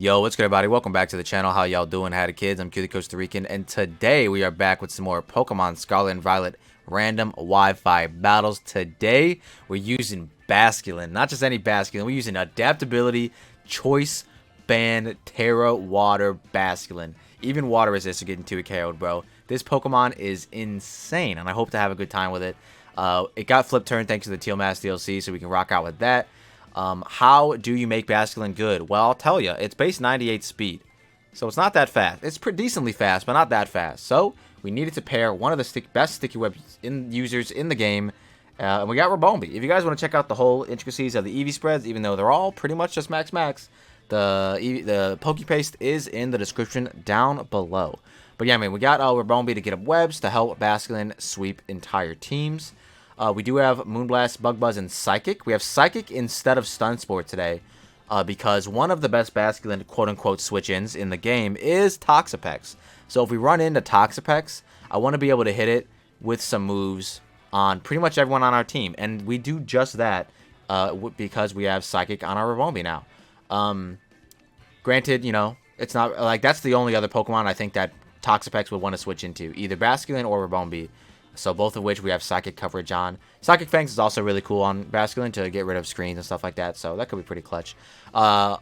Yo, what's good, everybody? Welcome back to the channel. How y'all doing? Howdy, kids? I'm Q the Costa Rican, and today we are back with some more Pokemon Scarlet and Violet random Wi-Fi battles. Today, we're using Basculin. Not just any Basculin. We're using Adaptability Choice Band Tera Water Basculin. Even water resistance getting 2 KO'd, bro. This Pokemon is insane, and I hope to have a good time with it. It got flip turned thanks to the Teal Mask DLC, so we can rock out with that. How do you make Basculin good? Well, I'll tell you. It's base 98 speed. So it's not that fast. It's pretty decently fast, but not that fast. So we needed to pair one of the best sticky web users in the game. And we got Rabombi. If you guys want to check out the whole intricacies of the EV spreads, even though they're all pretty much just max, the Pokepaste is in the description down below. But yeah, man, we got Rabombi to get up webs to help Basculin sweep entire teams. We do have Moonblast, Bug Buzz, and Psychic. We have Psychic instead of Stun Sport today because one of the best Basculin quote-unquote switch-ins in the game is Toxapex. So if we run into Toxapex, I want to be able to hit it with some moves on pretty much everyone on our team. And we do just that because we have Psychic on our Rabombi now. Granted, you know, it's not like that's the only other Pokemon I think that Toxapex would want to switch into, either Basculin or Rabombi. So both of which we have Psychic coverage on. Psychic Fangs is also really cool on Basculin to get rid of screens and stuff like that. So that could be pretty clutch.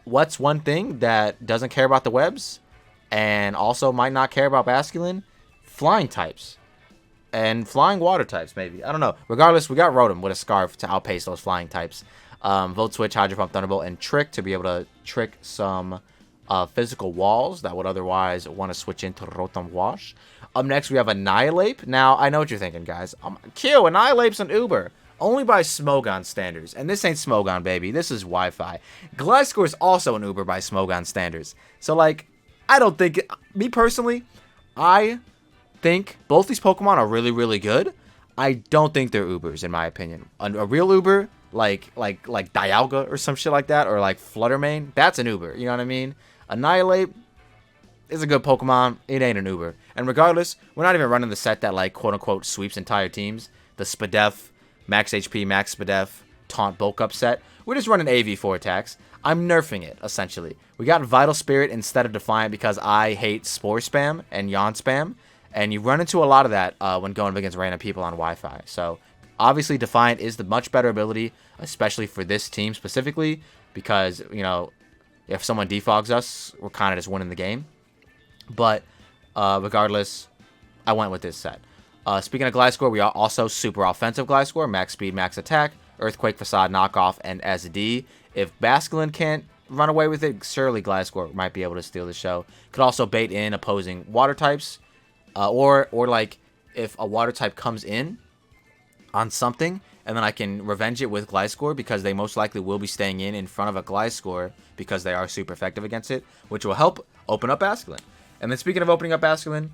What's one thing that doesn't care about the webs and also might not care about Basculin? Flying types. And flying water types, maybe. I don't know. Regardless, we got Rotom with a Scarf to outpace those flying types. Volt Switch, Hydro Pump, Thunderbolt, and Trick to be able to trick some physical walls that would otherwise want to switch into Rotom Wash. Up next, we have Annihilate. Now, I know what you're thinking, guys. Q, Annihilate's an Uber. Only by Smogon standards. And this ain't Smogon, baby. This is Wi-Fi. Gliscor is also an Uber by Smogon standards. So, like, I don't think... Me, personally, I think both these Pokemon are really, really good. I don't think they're Ubers, in my opinion. A real Uber, like Dialga or some shit like that, or like Fluttermane, that's an Uber. You know what I mean? Annihilate is a good Pokemon. It ain't an Uber. And regardless, we're not even running the set that, like, quote-unquote sweeps entire teams. The Spadef, Max HP, Max Spadef, Taunt Bulk Up set. We're just running AV4 attacks. I'm nerfing it, essentially. We got Vital Spirit instead of Defiant because I hate Spore Spam and Yawn Spam. And you run into a lot of that when going against random people on Wi-Fi. So, obviously, Defiant is the much better ability, especially for this team specifically. Because, you know, if someone defogs us, we're kind of just winning the game. But regardless, I went with this set. Speaking of Gliscor, we are also super offensive Gliscor. Max speed, max attack, Earthquake, Facade, Knockoff, and SD. If Basculin can't run away with it, surely Gliscor might be able to steal the show. Could also bait in opposing water types. Or like, if a water type comes in on something, and then I can revenge it with Gliscor because they most likely will be staying in front of a Gliscor because they are super effective against it, which will help open up Basculin. And then speaking of opening up Basculin,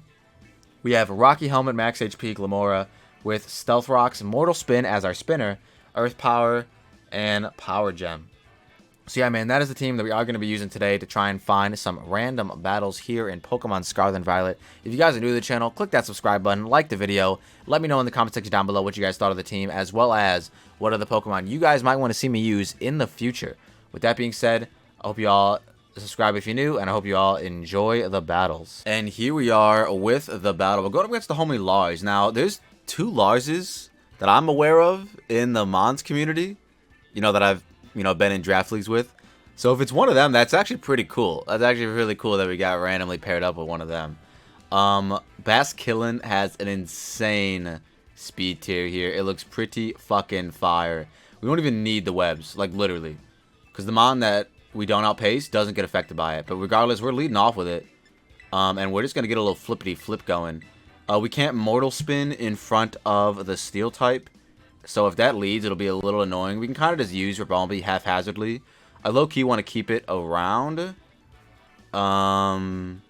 we have Rocky Helmet, Max HP, Glamora with Stealth Rocks, Mortal Spin as our spinner, Earth Power, and Power Gem. So yeah, man, that is the team that we are going to be using today to try and find some random battles here in Pokemon Scarlet and Violet. If you guys are new to the channel, click that subscribe button, like the video, let me know in the comment section down below what you guys thought of the team, as well as what other Pokemon you guys might want to see me use in the future. With that being said, I hope you all subscribe if you're new, and I hope you all enjoy the battles. And here we are with the battle. We're going up against the homie Lars. Now, there's 2 Larses that I'm aware of in the Mons community, you know, that I've, you know, been in draft leagues with. So if it's one of them, that's actually pretty cool. That's actually really cool that we got randomly paired up with one of them. Basculin has an insane speed tier here. It looks pretty fucking fire. We don't even need the webs, like literally, because the Mon that we don't outpace doesn't get affected by it. But regardless, we're leading off with it. And we're just going to get a little flippity flip going. We can't Mortal Spin in front of the Steel type. So if that leads, it'll be a little annoying. We can kind of just use Rabombi haphazardly. I low-key want to keep it around 2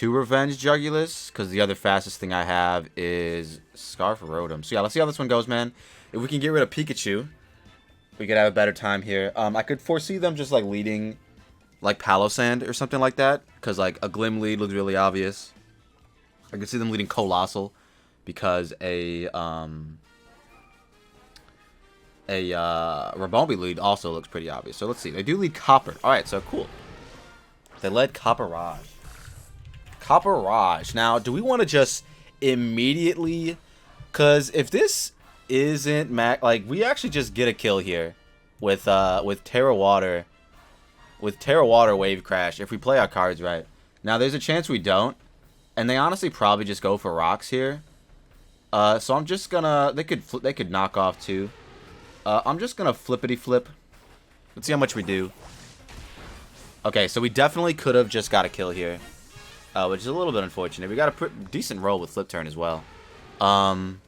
Revenge Jugulus, because the other fastest thing I have is Scarf Rotom. So yeah, let's see how this one goes, man. If we can get rid of Pikachu, we could have a better time here. I could foresee them just like leading like Palossand or something like that, because like a Glim lead looks really obvious. I could see them leading Colossal because a Rabombi lead also looks pretty obvious. So let's see. They do lead Copper. All right, so cool. They led Copper Raj. Copper Raj. Now, do we want to just immediately... Because if this isn't... Like, we actually just get a kill here with Tera Water. With Tera Water Wave Crash, if we play our cards right. Now, there's a chance we don't. And they honestly probably just go for rocks here. So I'm just gonna... They could knock off too. I'm just gonna flippity flip. Let's see how much we do. Okay, so we definitely could have just got a kill here. Which is a little bit unfortunate. We got a decent roll with flip turn as well. Don't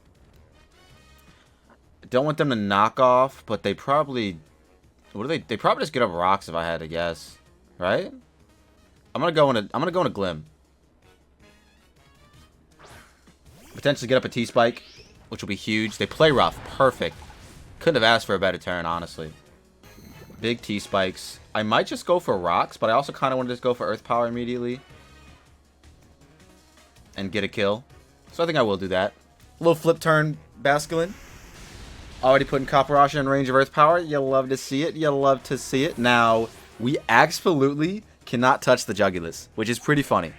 want them to knock off, but they probably... What do they... They probably just get up rocks if I had to guess. Right? I'm gonna go into Glim. Potentially get up a T-Spike, which will be huge. They play rough. Perfect. Couldn't have asked for a better turn, honestly. Big T-Spikes. I might just go for rocks, but I also kind of want to just go for Earth Power immediately. And get a kill. So I think I will do that. A little flip turn, Basculin. Already putting Copper Raj in range of Earth Power. You love to see it. You love to see it. Now, we absolutely cannot touch the Jugulis, which is pretty funny.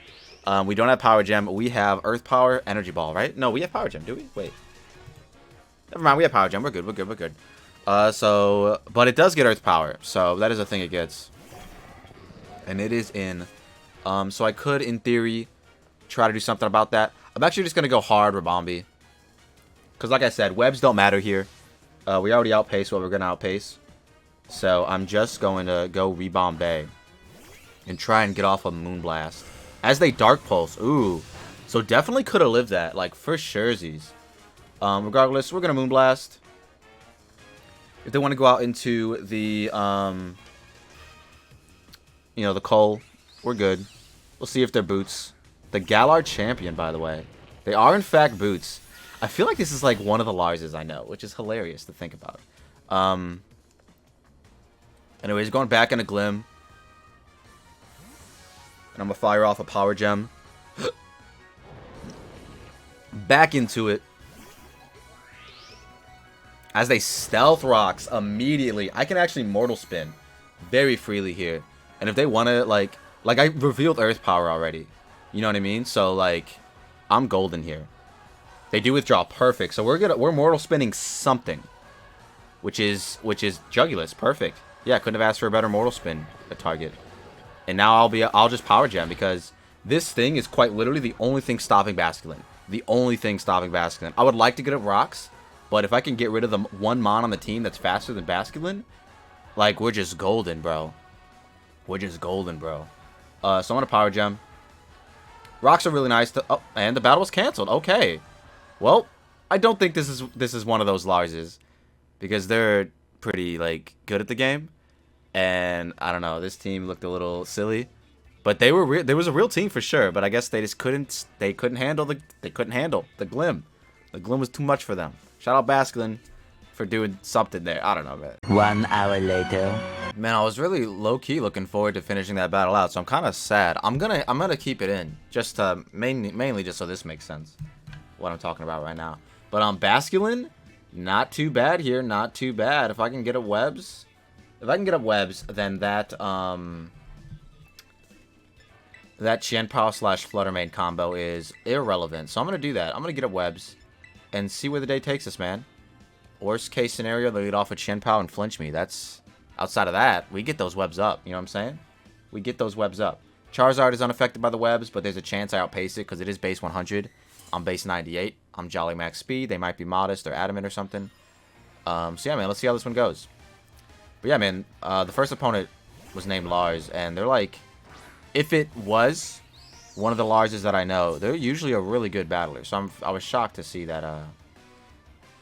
We don't have Power Gem. We have Earth Power, Energy Ball, right? No, we have Power Gem, do we? Wait. Never mind, we have Power Gem. We're good, we're good, we're good. But it does get Earth Power, so that is a thing it gets. And it is in. So I could, in theory, try to do something about that. I'm actually just going to go hard Rabombi. Because like I said, webs don't matter here. We already outpaced what we're going to outpace. So I'm just going to go Rebombe. And try and get off a Moonblast. As they Dark Pulse. Ooh. So definitely could have lived that. Like, for surezies. Regardless, we're going to Moonblast. If they want to go out into the, you know, the Coal, we're good. We'll see if they're boots. The Galar Champion, by the way. They are, in fact, boots. I feel like this is, like, one of the Larses I know, which is hilarious to think about. Anyways, going back into Glim. And I'm going to fire off a Power Gem. Back into it. As they Stealth Rocks immediately. I can actually Mortal Spin very freely here. And if they want to, like I revealed Earth Power already. You know what I mean? So, like, I'm golden here. They do withdraw. Perfect. So we're Mortal Spinning something. Which is Jugulis. Perfect. Yeah, couldn't have asked for a better Mortal Spin at target. And now I'll just Power Gem because this thing is quite literally the only thing stopping Basculin. The only thing stopping Basculin. I would like to get up rocks, but if I can get rid of the one Mon on the team that's faster than Basculin, like, we're just golden, bro. We're just golden, bro. So I'm gonna Power Gem. Rocks are really nice to... Oh, and the battle was canceled. Okay. Well, I don't think this is one of those Larses because they're pretty, like, good at the game. And I don't know, this team looked a little silly, but they were there was a real team for sure. But I guess they just couldn't handle the Glim. The Glim was too much for them. Shout out Basculin for doing something there. I don't know, man. 1 hour later. Man, I was really low key looking forward to finishing that battle out, so I'm kind of sad. I'm gonna keep it in just mainly just so this makes sense. What I'm talking about right now. But Basculin, not too bad here. Not too bad. If I can get up webs. If I can get up webs, then that Chien-Pao / Flutter Mane combo is irrelevant. So I'm going to do that. I'm going to get up webs and see where the day takes us, man. Worst case scenario, they lead off with Chien-Pao and flinch me. That's outside of that, we get those webs up. You know what I'm saying? We get those webs up. Charizard is unaffected by the webs, but there's a chance I outpace it because it is base 100. I'm base 98. I'm Jolly Max Speed. They might be modest or adamant or something. So yeah, man, let's see how this one goes. But yeah, man, the first opponent was named Lars, and they're like, if it was one of the Larses that I know, they're usually a really good battler. So I was shocked to see that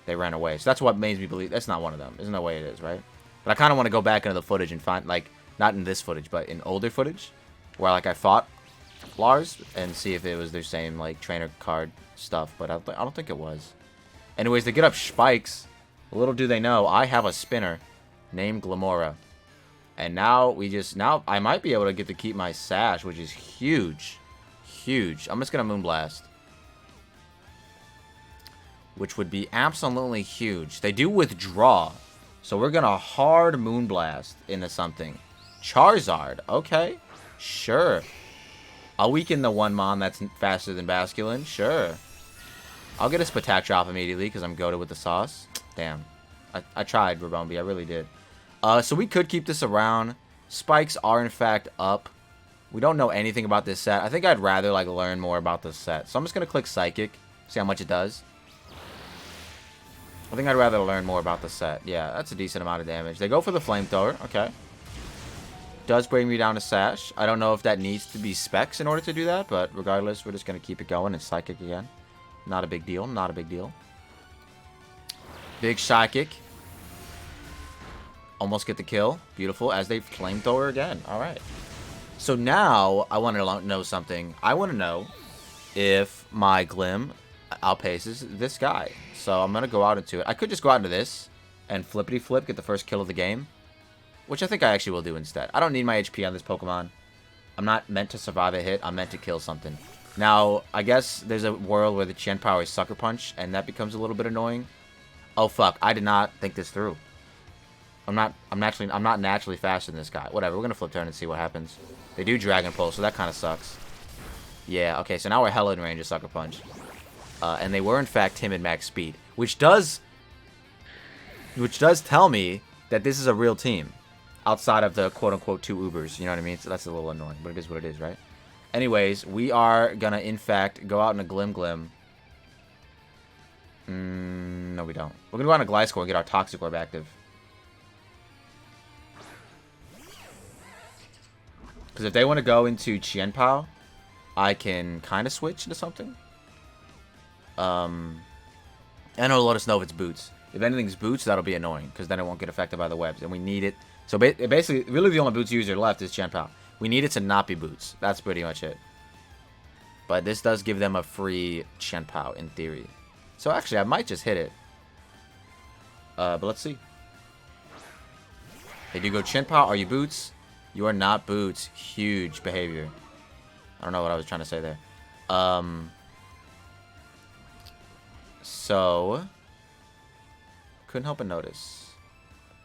they ran away. So that's what made me believe that's not one of them. There's no way it is, right? But I kind of want to go back into the footage and find, like, not in this footage, but in older footage, where, like, I fought Lars and see if it was their same, like, trainer card stuff. But I don't think it was. Anyways, they get up spikes. Little do they know, I have a spinner named Glamora. And now I might be able to get to keep my Sash, which is huge. Huge. I'm just going to Moonblast. Which would be absolutely huge. They do withdraw. So we're going to hard Moonblast into something. Charizard. Okay. Sure. I'll weaken the one Mon that's faster than Basculin. Sure. I'll get a Spatak drop immediately because I'm goated with the sauce. Damn. I tried, Rabombi. I really did. So we could keep this around. Spikes are, in fact, up. We don't know anything about this set. I think I'd rather, like, learn more about this set. So I'm just going to click Psychic. See how much it does. I think I'd rather learn more about the set. Yeah, that's a decent amount of damage. They go for the Flamethrower. Okay. Does bring me down to Sash. I don't know if that needs to be specs in order to do that, but regardless, we're just going to keep it going. It's Psychic again. Not a big deal. Not a big deal. Big Psychic. Almost get the kill. Beautiful. As they Flamethrower again. All right. So now I want to know something. I want to know if my Glim outpaces this guy. So I'm going to go out into it. I could just go out into this and flippity-flip, get the first kill of the game. Which I think I actually will do instead. I don't need my HP on this Pokemon. I'm not meant to survive a hit. I'm meant to kill something. Now, I guess there's a world where the Chen Power is Sucker Punch, and that becomes a little bit annoying. Oh, fuck. I did not think this through. I'm not naturally faster than this guy. Whatever. We're going to flip turn and see what happens. They do Dragon Pulse, so that kind of sucks. Yeah, okay. So now we're hella in range of Sucker Punch. And they were, in fact, timid max speed. Which does tell me that this is a real team. Outside of the quote-unquote 2 Ubers. You know what I mean? So that's a little annoying. But it is what it is, right? Anyways, we are going to, in fact, go out in a Glim. No, we don't. We're going to go out in a Gliscor and get our Toxic Orb active. Because if they want to go into Qianpao, I can kind of switch into something. And it'll let us know if it's Boots. If anything's Boots, that'll be annoying. Because then it won't get affected by the webs. And we need it. So basically, really the only Boots user left is Qianpao. We need it to not be Boots. That's pretty much it. But this does give them a free Qianpao in theory. So actually, I might just hit it. But let's see. They do go Qianpao. Are you Boots? You are not Boots. Huge behavior. I don't know what I was trying to say there. So couldn't help but notice.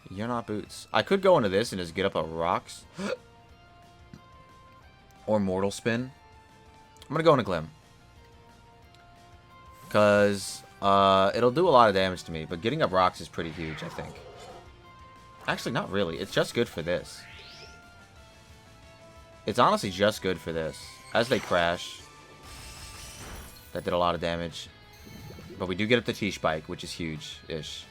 You're not Boots. I could go into this and just get up a Rocks. Or Mortal Spin. I'm going to go into Glim. Because it'll do a lot of damage to me. But getting up Rocks is pretty huge, I think. Actually, not really. It's just good for this. It's honestly just good for this. As they crash. That did a lot of damage. But we do get up the T-Spike, which is huge-ish.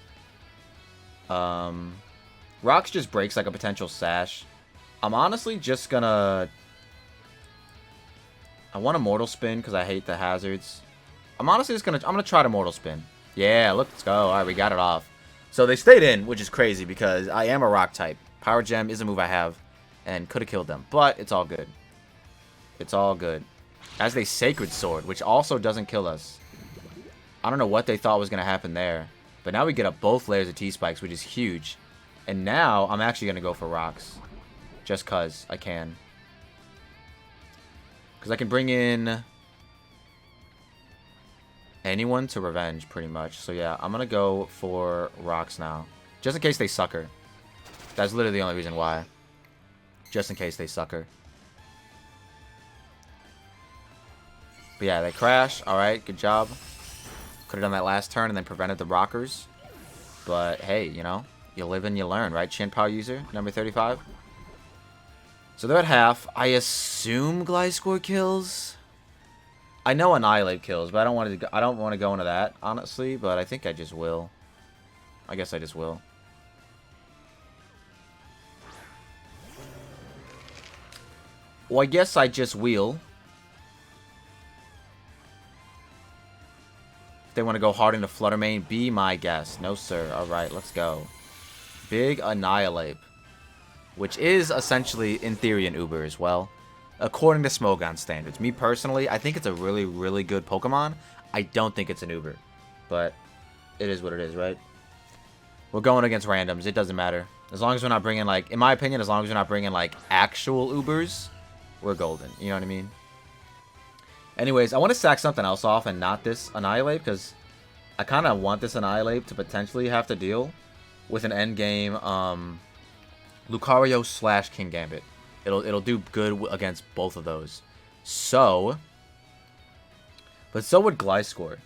Rocks just breaks like a potential Sash. I'm honestly just gonna... I want a Mortal Spin because I hate the hazards. I'm honestly just gonna... I'm gonna try to Mortal Spin. Yeah, let's go. Alright, we got it off. So they stayed in, which is crazy because I am a Rock type. Power Gem is a move I have. And could have killed them. But it's all good. It's all good. As they Sacred Sword, which also doesn't kill us. I don't know what they thought was going to happen there. But now we get up both layers of T-Spikes, which is huge. And now I'm actually going to go for Rocks. Just because I can. Because I can bring in anyone to revenge, pretty much. So yeah, I'm going to go for Rocks now. Just in case they sucker. That's literally the only reason why. Just in case they sucker. But yeah, they crash. Alright, good job. Could have done that last turn and then prevented the rockers. But hey, you know, you live and you learn, right? Qianpao user, number 35. So they're at half. I assume Gliscor kills. I know Annihilate kills, but I don't want to go into that, honestly. But I think I just will. I guess I just will. Well, I guess I just will. If they want to go hard into Flutter Mane, be my guest. No, sir. Alright, let's go. Big Annihilate. Which is essentially, in theory, an Uber as well. According to Smogon standards. Me personally, I think it's a really, really good Pokemon. I don't think it's an Uber. But it is what it is, right? We're going against randoms. It doesn't matter. As long as we're not bringing, like, in my opinion, as long as we're not bringing, like, actual Ubers, we're golden. You know what I mean? Anyways, I want to sack something else off and not this Annihilate, because I kind of want this Annihilate to potentially have to deal with an end game Lucario / King Gambit. It'll do good against both of those. So, but so would Gliscor.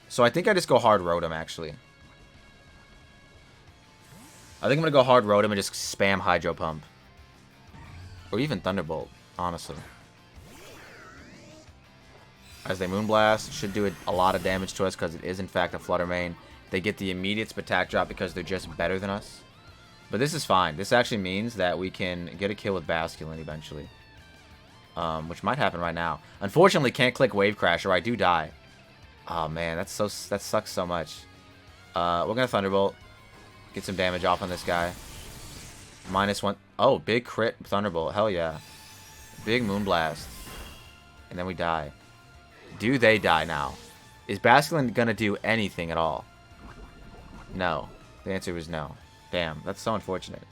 So I think I just go hard Rotom, actually. I think I'm going to go hard Rotom and just spam Hydro Pump. Or even Thunderbolt, honestly. As they Moonblast, should do a lot of damage to us because it is in fact a Flutter Mane. They get the immediate attack drop because they're just better than us. But this is fine. This actually means that we can get a kill with Basculin eventually. Which might happen right now. Unfortunately, can't click Wave Crash or I do die. Oh man, that sucks so much. We're gonna Thunderbolt. Get some damage off on this guy. -1. Oh, big crit Thunderbolt. Hell yeah. Big Moonblast. And then we die. Do they die now? Is Basculin gonna do anything at all? No. The answer was no. Damn, that's so unfortunate.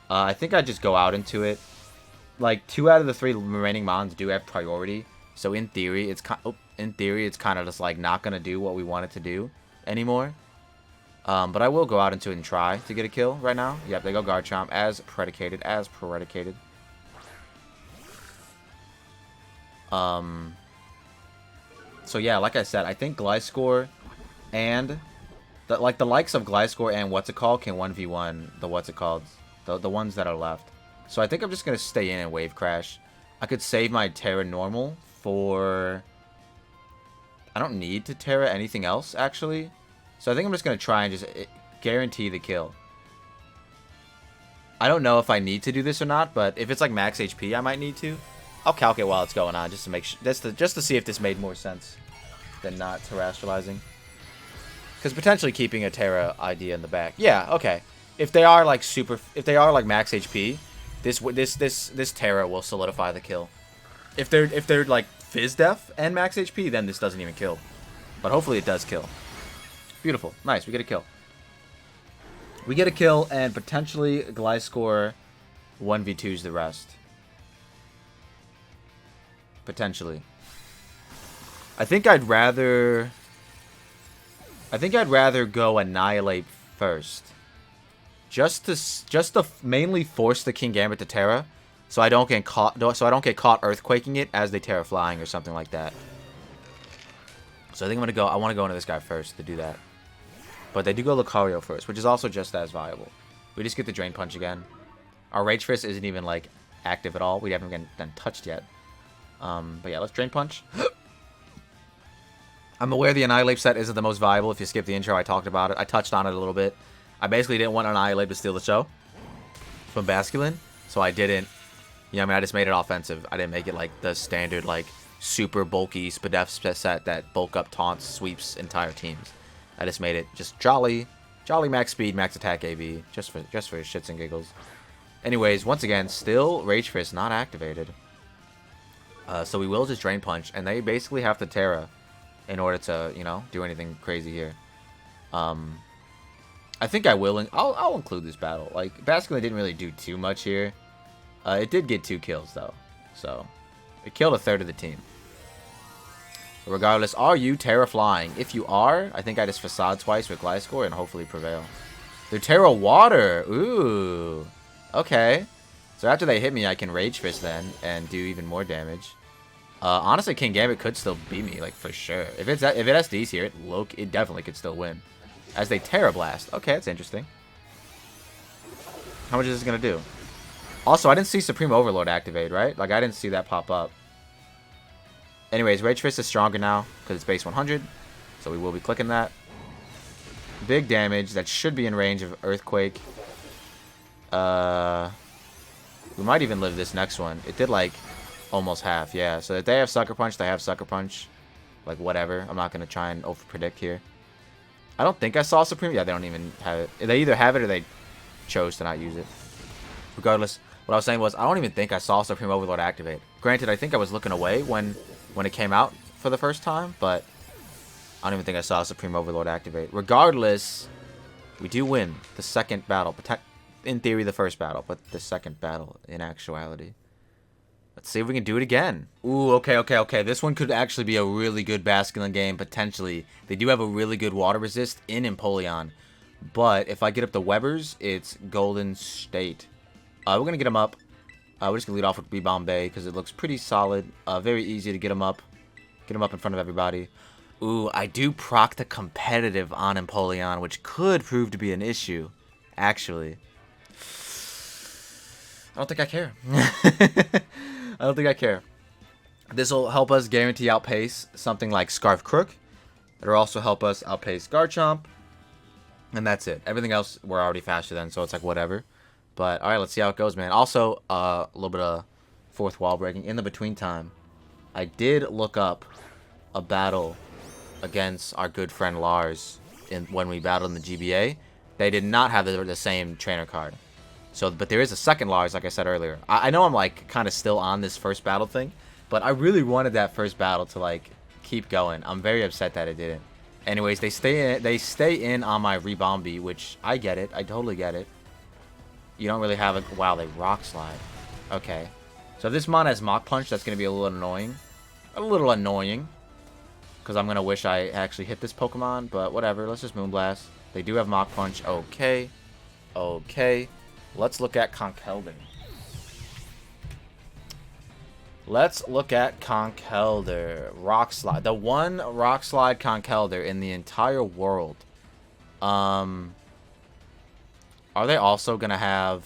I think I'd just go out into it. Like, 2 out of the 3 remaining Mons do have priority. So in theory, it's kind of just like not gonna do what we want it to do anymore. But I will go out into it and try to get a kill right now. Yep, they go Garchomp as predicated. So yeah, like I said, I think Gliscor and the likes of Gliscor and what's it called can 1v1 the ones that are left. So I think I'm just gonna stay in and Wave Crash. I could save my Tera normal for. I don't need to Tera anything else actually. So I think I'm just gonna try and just guarantee the kill. I don't know if I need to do this or not, but if it's like max HP, I might need to. I'll calc it while it's going on just to make sure, just to see if this made more sense than not terrestrializing. Because potentially keeping a Tera idea in the back. Yeah, okay. If they are like max HP, this Tera will solidify the kill. If they're like Fizz Def and max HP, then this doesn't even kill. But hopefully it does kill. Beautiful. Nice, we get a kill. We get a kill and potentially Gliscor 1v2s the rest. Potentially. I think I'd rather go Annihilate first. Just to mainly force the King Gambit to Tera, so I don't get caught earthquaking it as they Tera flying or something like that. So I think I want to go into this guy first to do that. But they do go Lucario first, which is also just as viable. We just get the Drain Punch again. Our Rage Fist isn't even like active at all. We haven't been touched yet. But yeah, let's Drain Punch. I'm aware the Annihilate set isn't the most viable. If you skip the intro, I talked about it. I touched on it a little bit. I basically didn't want Annihilate to steal the show from Basculin, so I didn't. I just made it offensive. I didn't make it like the standard like super bulky Spadef set that bulk up taunts, sweeps entire teams. I just made it just jolly max speed, max attack AV, just for shits and giggles. Anyways, once again, still Rage Fist not activated. So we will just Drain Punch, and they basically have to Tera in order to, do anything crazy here. I think I will. I'll include this battle. Like, Basculin didn't really do too much here. It did get 2 kills, though. So, it killed a third of the team. But regardless, are you Tera flying? If you are, I think I just Facade twice with Gliscor and hopefully prevail. They're Tera Water. Ooh. Okay. So after they hit me, I can Rage Fist then and do even more damage. Honestly, King Gambit could still beat me, like, for sure. If it SDs here, it definitely could still win. As they Tera Blast. Okay, that's interesting. How much is this going to do? Also, I didn't see Supreme Overlord activate, right? Like, I didn't see that pop up. Anyways, Rage Fist is stronger now because it's base 100. So we will be clicking that. Big damage. That should be in range of Earthquake. We might even live this next one. It did, like, almost half. Yeah, so if they have Sucker Punch, they have Sucker Punch. Like, whatever. I'm not going to try and over-predict here. I don't think I saw Supreme. Yeah, they don't even have it. They either have it or they chose to not use it. Regardless, what I was saying was I don't even think I saw Supreme Overlord activate. Granted, I think I was looking away when it came out for the first time, but I don't even think I saw Supreme Overlord activate. Regardless, we do win the second battle. In theory, the first battle, but the second battle in actuality. Let's see if we can do it again. Ooh, okay. This one could actually be a really good Basculin game, potentially. They do have a really good water resist in Empoleon. But if I get up the Webbers, it's Golden State. We're going to get him up. We're just going to lead off with B-Bombay because it looks pretty solid. Very easy to get him up. Get him up in front of everybody. Ooh, I do proc the competitive on Empoleon, which could prove to be an issue, actually. I don't think I care. I don't think I care. This will help us guarantee outpace something like Scarf Crook. It'll also help us outpace Garchomp. And that's it. Everything else, we're already faster than, so it's like whatever. But, alright, let's see how it goes, man. Also, a little bit of fourth wall breaking. In the between time, I did look up a battle against our good friend Lars when we battled in the GBA. They did not have the same trainer card. So, but there is a second Lars, like I said earlier. I know I'm like kind of still on this first battle thing, but I really wanted that first battle to like keep going. I'm very upset that it didn't. Anyways, they stay in on my Rebombi, which I get it. I totally get it. You don't really have a... Wow, they Rock Slide. Okay. So if this mon has Mach Punch, that's going to be a little annoying. A little annoying. Because I'm going to wish I actually hit this Pokemon, but whatever. Let's just Moonblast. They do have Mach Punch. Okay. Okay. Let's look at Conkeldurr. Let's look at Conkeldurr. Rock Slide. The one Rock Slide Conkeldurr in the entire world. Are they also going to have...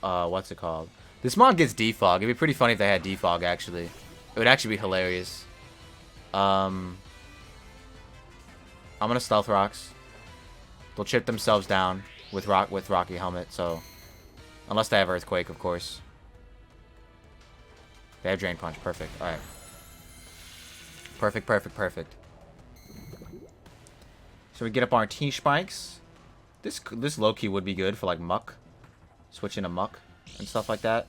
what's it called? This mod gets Defog. It'd be pretty funny if they had Defog, actually. It would actually be hilarious. I'm going to Stealth Rocks. They'll chip themselves down with Rocky Helmet, so... Unless they have Earthquake, of course. They have Drain Punch. Perfect. Alright. Perfect, perfect, perfect. So we get up on our T-Spikes. This low-key would be good for, like, Muck. Switch into Muck and stuff like that.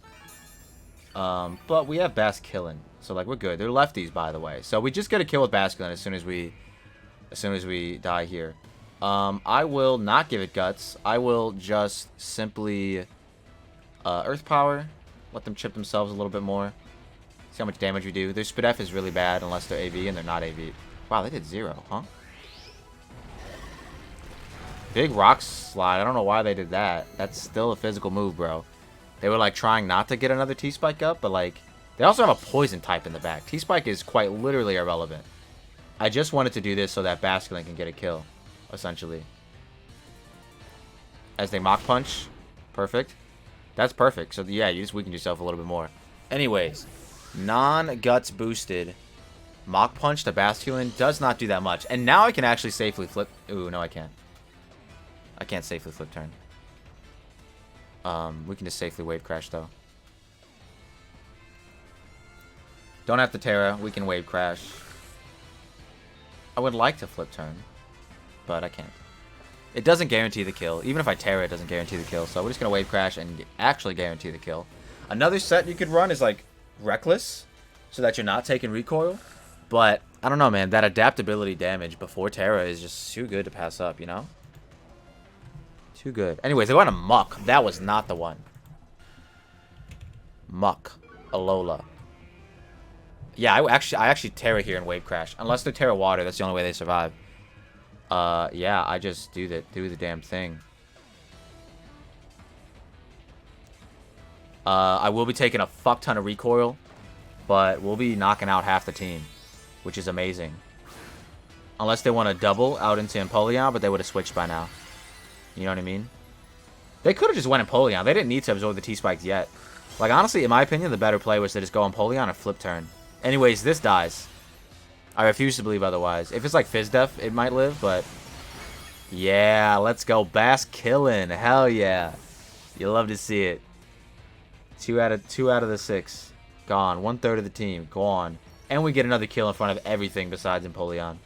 But we have Basculin. So, like, we're good. They're lefties, by the way. So we just get a kill with Basculin as soon as we die here. I will not give it Guts. I will just simply... Earth Power. Let them chip themselves a little bit more. See how much damage we do. Their Spidef is really bad unless they're AV, and they're not AV. Wow, they did 0, huh? Big Rock Slide. I don't know why they did that. That's still a physical move, bro. They were, like, trying not to get another T-Spike up, but, like... They also have a Poison type in the back. T-Spike is quite literally irrelevant. I just wanted to do this so that Basculin can get a kill, essentially. As they Mach Punch. Perfect. That's perfect. So, yeah, you just weaken yourself a little bit more. Anyways, non-Guts boosted Mach Punch to Basculin does not do that much. And now I can actually safely flip. Ooh, no, I can't. I can't safely flip turn. We can just safely Wave Crash, though. Don't have to Tera. We can Wave Crash. I would like to flip turn, but I can't. It doesn't guarantee the kill. Even if I Tera, it doesn't guarantee the kill. So we're just going to Wave Crash and actually guarantee the kill. Another set you could run is like Reckless, so that you're not taking recoil. But, I don't know, man. That adaptability damage before Tera is just too good to pass up, you know? Too good. Anyways, they went a Muck. That was not the one. Muck. Alola. Yeah, I actually Tera here and Wave Crash. Unless they're Tera Water, that's the only way they survive. Yeah, I just do the damn thing. I will be taking a fuck ton of recoil, but we'll be knocking out half the team, which is amazing. Unless they want to double out into Empoleon, but they would have switched by now. You know what I mean? They could have just went Empoleon. They didn't need to absorb the T-Spikes yet. Like, honestly, in my opinion, the better play was to just go Empoleon and flip turn. Anyways, this dies. I refuse to believe otherwise. If it's like Fizdef, it might live, but... Yeah, let's go. Basculin. Hell yeah. You love to see it. 2 out of the 6. Gone. 1/3 of the team. Gone. And we get another kill in front of everything besides Empoleon.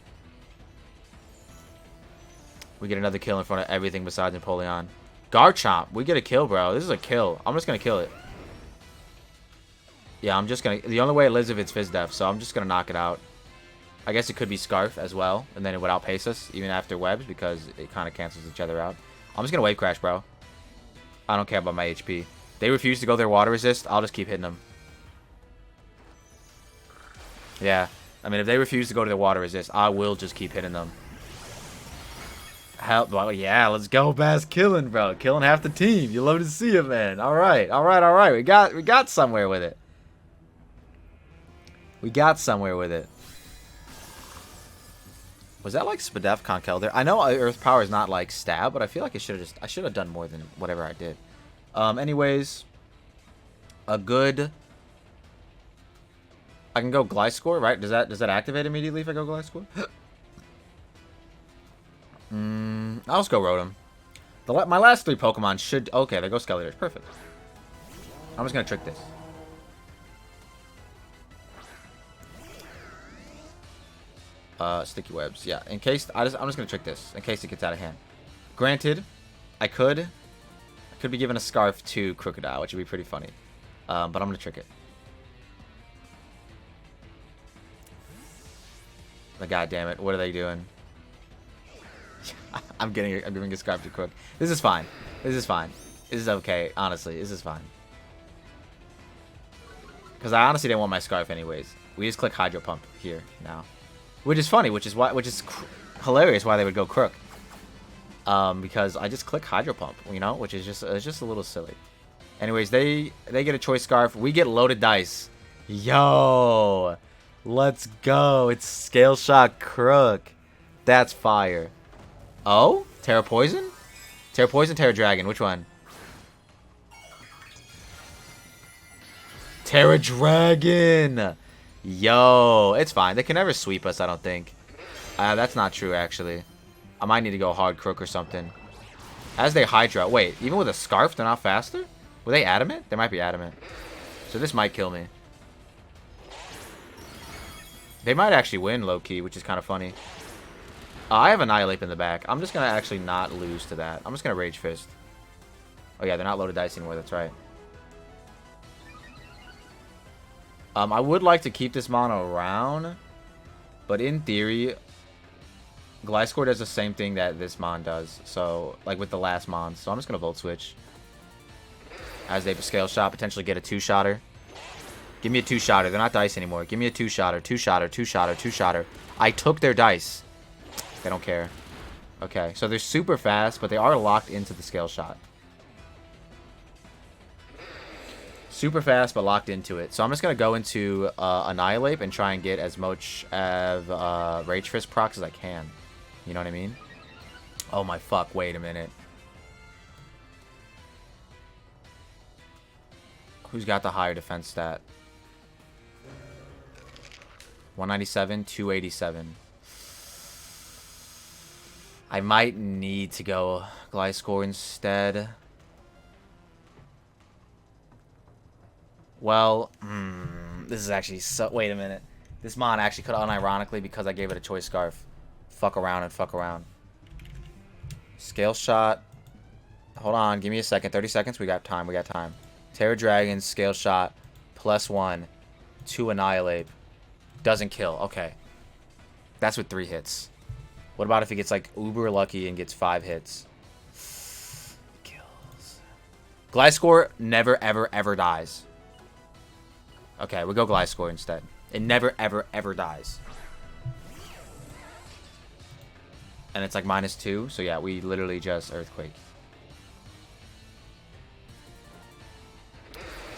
We get another kill in front of everything besides Empoleon. Garchomp. We get a kill, bro. This is a kill. I'm just going to kill it. Yeah, I'm just going to... The only way it lives if it's Fizdef, so I'm just going to knock it out. I guess it could be Scarf as well, and then it would outpace us, even after Webs, because it kind of cancels each other out. I'm just going to Wave Crash, bro. I don't care about my HP. They refuse to go their Water Resist, I'll just keep hitting them. Yeah. I mean, if they refuse to go to the water resist, I will just keep hitting them. Help! Well, yeah, let's go, Basculin, bro. Killing half the team. You love to see it, man. All right, all right, all right. We got somewhere with it. We got somewhere with it. Was that like Spadef Conkeldurr? I know Earth Power is not like stab, but I feel like I should have done more than whatever I did. Anyways, a good. I can go Gliscor, right? Does that activate immediately if I go Gliscor? I'll just go Rotom. My last 3 Pokemon should... Okay, there goes Skeletor. Perfect. I'm just going to trick this. Sticky webs. Yeah, in case... I'm just going to trick this. In case it gets out of hand. Granted, I could be given a Scarf to Crocodile, which would be pretty funny. But I'm going to trick it. But God damn it, what are they doing? I'm giving a Scarf to Crook. This is fine. This is fine. This is okay. Honestly, this is fine. Because I honestly didn't want my Scarf anyways. We just click Hydro Pump here now, which is funny. Which is hilarious why they would go Crook. Because I just click Hydro Pump, you know, which is just a little silly. Anyways, they get a Choice Scarf. We get loaded dice. Yo, let's go. It's Scale Shot Crook. That's fire. Oh? Tera Poison? Tera Poison, Tera Dragon. Which one? Tera Dragon! Yo. It's fine. They can never sweep us, I don't think. That's not true, actually. I might need to go hard Crook or something. As they Hydra. Wait, even with a Scarf, they're not faster? Were they Adamant? They might be Adamant. So this might kill me. They might actually win, low-key, which is kind of funny. I have Annihilate in the back. I'm just going to actually not lose to that. I'm just going to Rage Fist. Oh, yeah, they're not loaded dice anymore. That's right. I would like to keep this mono around. But in theory, Gliscor does the same thing that this mon does. So, like with the last mon. So I'm just going to Volt Switch. As they Scale Shot, potentially get a 2-shotter. Give me a 2-shotter. They're not dice anymore. Give me a 2-shotter. 2-shotter, 2-shotter, 2-shotter. I took their dice. They don't care. Okay, so they're super fast, but they are locked into the Scale Shot. Super fast, but locked into it. So I'm just going to go into Annihilate and try and get as much of Rage Fist procs as I can. You know what I mean? Oh my fuck, wait a minute. Who's got the higher defense stat? 197, 287. I might need to go Gliscor instead. Well, this is actually so... Wait a minute. This mon actually could unironically, because I gave it a Choice Scarf, fuck around and fuck around. Scale Shot. Hold on, give me a second. 30 seconds. We got time. We got time. Tera Dragon, Scale Shot, +1, 2 Annihilate. Doesn't kill. Okay. That's with 3 hits. What about if he gets like uber lucky and gets 5 hits? Kills. Gliscor never, ever, ever dies. Okay, we'll go Gliscor instead. It never, ever, ever dies. And it's like -2. So yeah, we literally just Earthquake.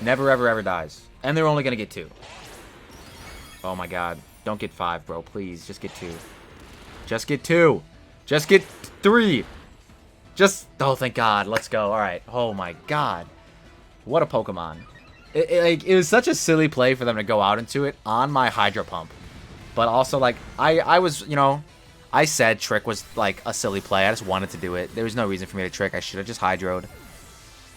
Never, ever, ever dies. And they're only going to get 2. Oh my god. Don't get 5, bro. Please, just get 2. Just get 2. Just get 3. Just... Oh, thank god. Let's go. Alright. Oh my god. What a Pokemon. It was such a silly play for them to go out into it on my Hydro Pump. But also, like, I was, you know... I said Trick was, like, a silly play. I just wanted to do it. There was no reason for me to Trick. I should have just Hydroed.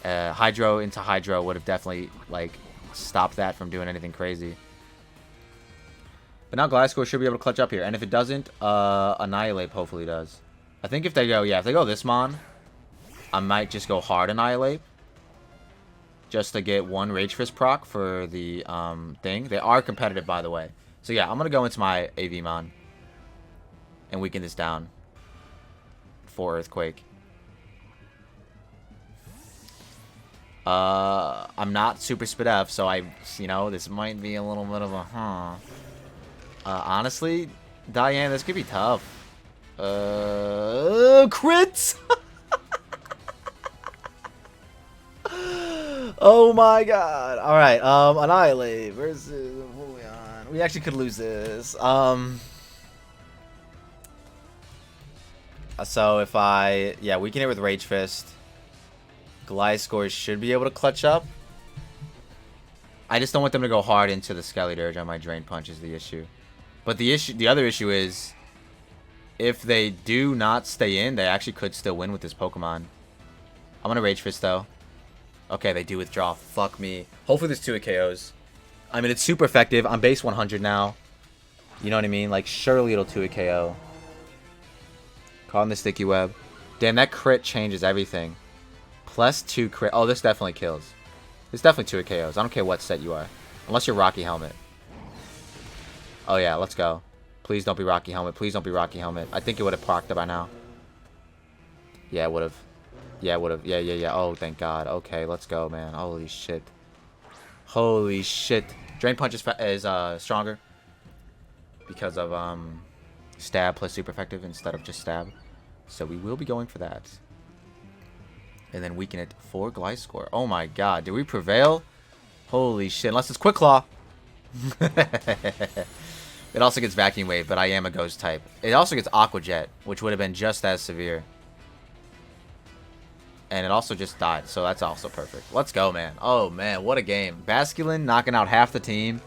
Hydro into Hydro would have definitely, like, stopped that from doing anything crazy. But now Gliscor should be able to clutch up here. And if it doesn't, Annihilate hopefully does. I think if they go, yeah, if they go this mon, I might just go hard Annihilate. Just to get 1 Rage Fist proc for the thing. They are competitive, by the way. So yeah, I'm going to go into my AV mon. And weaken this down. For Earthquake. I'm not super Spadef, so you know, this might be a little bit of a Honestly, Diane, this could be tough. Crits! Oh my god. Alright, Annihilate versus Empoleon. We actually could lose this. So if yeah, we can hit with Rage Fist. Gliscor should be able to clutch up. I just don't want them to go hard into the Skelly on my Drain Punch is the issue. But the other issue is, if they do not stay in, they actually could still win with this Pokemon. I'm gonna Rage Fist though. Okay, they do withdraw. Fuck me. Hopefully there's 2 KOs. I mean, it's super effective. I'm base 100 now. You know what I mean? Like, surely it'll 2 KO. Caught in the Sticky Web. Damn, that crit changes everything. Plus 2 crit. Oh, this definitely kills. It's definitely 2 KOs. I don't care what set you are. Unless you're Rocky Helmet. Oh, yeah, let's go. Please don't be Rocky Helmet. Please don't be Rocky Helmet. I think it would have procced it by now. Yeah, it would have. Yeah, it would have. Yeah. Oh, thank God. Okay, let's go, man. Holy shit. Holy shit. Drain Punch is stronger. Because of Stab plus super effective instead of just Stab. So we will be going for that. And then weaken it for Gliscor. Oh my god. Did we prevail? Holy shit. Unless it's Quick Claw. It also gets Vacuum Wave, but I am a Ghost type. It also gets Aqua Jet, which would have been just as severe. And it also just died, so that's also perfect. Let's go, man. Oh, man, what a game. Basculin knocking out half the team.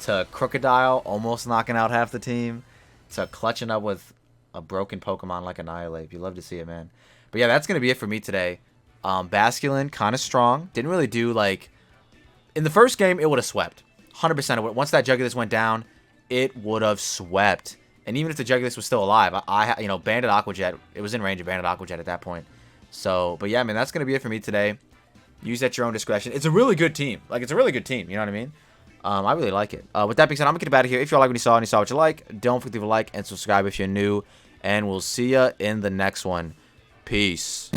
To Crocodile almost knocking out half the team. To clutching up with a broken Pokemon like Annihilate. You love to see it, man. But yeah, that's going to be it for me today. Basculin, kind of strong. Didn't really do, like... In the first game, it would have swept. 100% of it. Once that Jugulis went down, it would have swept. And even if the Jugulis was still alive, you know, Banded Aqua Jet, it was in range of Banded Aqua Jet at that point. So, but yeah, man, that's going to be it for me today. Use at your own discretion. It's a really good team. Like, it's a really good team. You know what I mean? I really like it. With that being said, I'm going to get out of here. If you like what you saw and you saw what you like, don't forget to leave a like and subscribe if you're new. And we'll see ya in the next one. Peace.